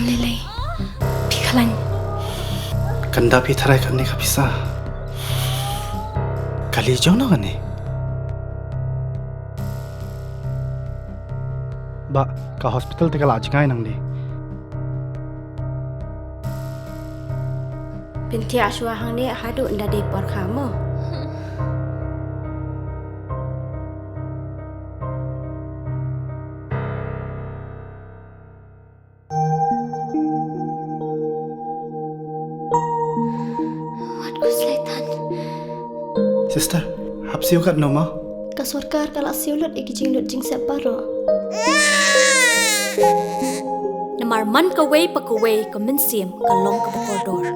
nilai. Pikalan. Kanda pi tharai kan ni kapisa. Kali jauh na kan ni. Ba ka hospital te kala ajngai nang ni. Binti aswa hang ni hadu nda de por kamu. Sister, hap siu kat no ma? Kasurkar kalau siulut iki jing separo. Namar man kaway pa kaway kaminsim kalong ka koridor.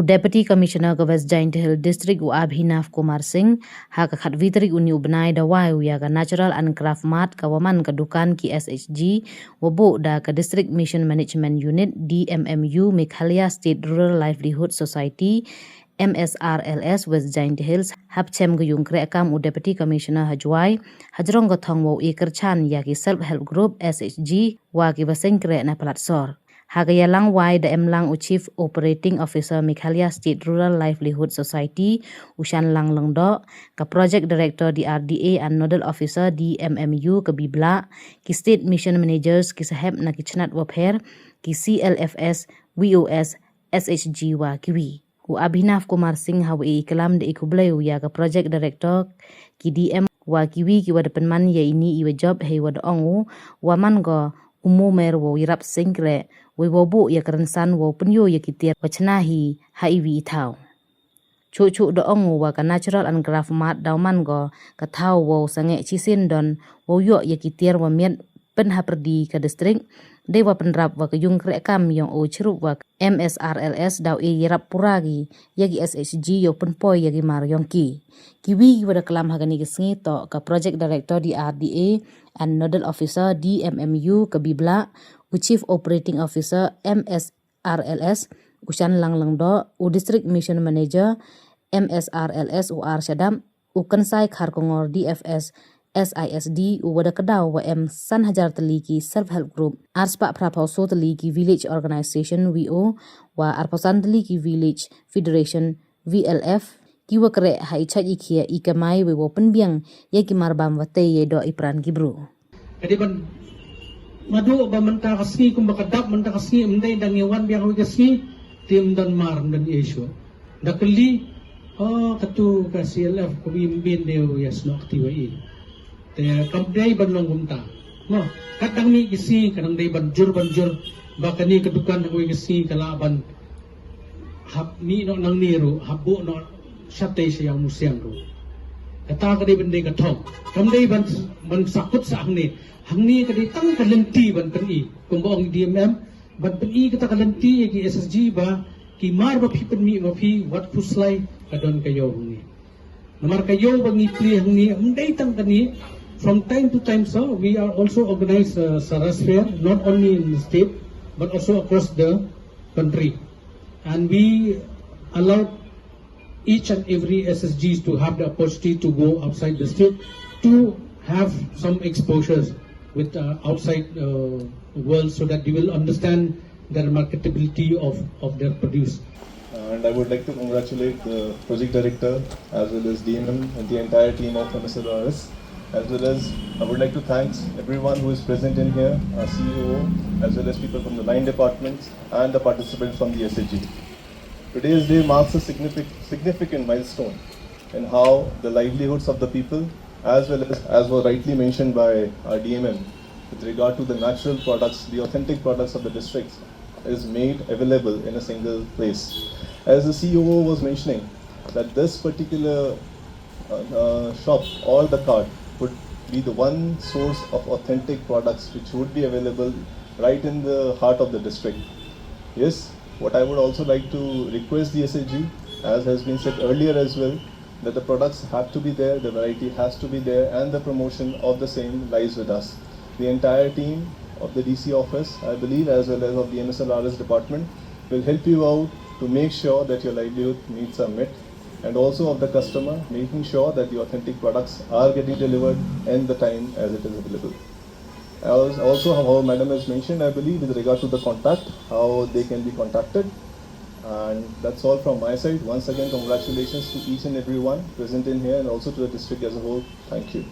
Deputy Commissioner of West Giant Hill District Abhinav Kumar Singh haka khat vitri uni ubnai da wai ya ka Natural and Craft Mart ka waman ka dukan ki SHG wabo da ka District Mission Management Unit DMMU Meghalaya State Rural Livelihood Society MSRLS West Giant Hills hapchem guyung kre kam Deputy Commissioner Jowai hajrong ka thongwo ikar chan ya ki self help group SHG wa ki baseng kre na platsor Hagayalang wai da emlang u Chief Operating Officer Meghalaya State Rural Livelihood Society Ushan Lang Lengdo ka Project Director di RDA and Nodal Officer di MMU ke Bibla ki State Mission Managers ki saheb na kichnat wapher ki CLFS WOS SHG wa kiwi u Abhinav Kumar Singh hawi kalam de ikublay ya ka Project Director ki DM wa kiwi ki wadapan man ya ini iwe job hey wad ongu waman go umumer wo irap singre we wobu ya kerensan wo penyo ya kitir wachnahi HIV thau chu do ongu wa ka Natural and Craft Mart dauman go ka thau wo sange chisin don wo yo ya kitir wa miet pen haperdi ka district dewa penrap wa ka yung kre kam yang o chrup wa MSRLS dau e irap puragi yagi SHG yo penpoy yagi mar yongki kiwi wada kalam hagani gesngi to ka Project Director di RDA and Nodal Officer di MMU ke Bibla u Chief Operating Officer MSRLS Ushan Lang Lengdo u District Mission Manager MSRLS u Arshadam u Kansai Kharkongor DFS SISD u wada kedaw wa san hajar teliki self help group arspa prapauso teliki village organization WO wa arposan teliki village federation VLF kiwa kere hai chaj ikhia ikamai we open biang ya ki marbam wate ye do ipran gibru jadi ban madu ba manta kasni kum bakadap manta kasni umdai dan yawan biang wi kasni tim dan mar dan issue dakli katu ka CLF ko bimbin deu yasno aktiwai te kamdai ban longgumta no kadang ni kisi kadang dai banjur bakani kedukan wi kisi kalaban hab ni no nang niru habu no syate siya museum ro kata kadi bende kathong kamdai ban sakut sa hangni kadi tang kalenti ban peni kumbong DMM ban peni kata kalenti ki SSG ba ki mar ba phi peni ma phi wat puslai kadon kayo ni namar kayo bangi pli hangni umdai tang kani from time to time so we are also organize Saras fair not only in the state but also across the country and we allow each and every SSGs to have the opportunity to go outside the state to have some exposures with outside world so that they will understand the marketability of their produce. And I would like to congratulate the project director as well as DMM and the entire team of MSLRS, as well as I would like to thank everyone who is present in here, our CEO, as well as people from the 9 departments and the participants from the SHG. Today's day marks a significant milestone in how the livelihoods of the people, as well as was rightly mentioned by our DMM, with regard to the natural products, the authentic products of the districts, is made available in a single place. As the CEO was mentioning, that this particular shop or the cart would be the one source of authentic products which would be available right in the heart of the district. Yes, what I would also like to request the SHG, as has been said earlier as well, that the products have to be there, the variety has to be there, and the promotion of the same lies with us. The entire team of the DC office, I believe, as well as of the MSLRS department, will help you out to make sure that your livelihood needs are met, and also of the customer, making sure that the authentic products are getting delivered in the time as it is available. Also, how Madam has mentioned, I believe, with regard to the contact, how they can be contacted. And that's all from my side. Once again, congratulations to each and every one present in here and also to the district as a whole. Thank you.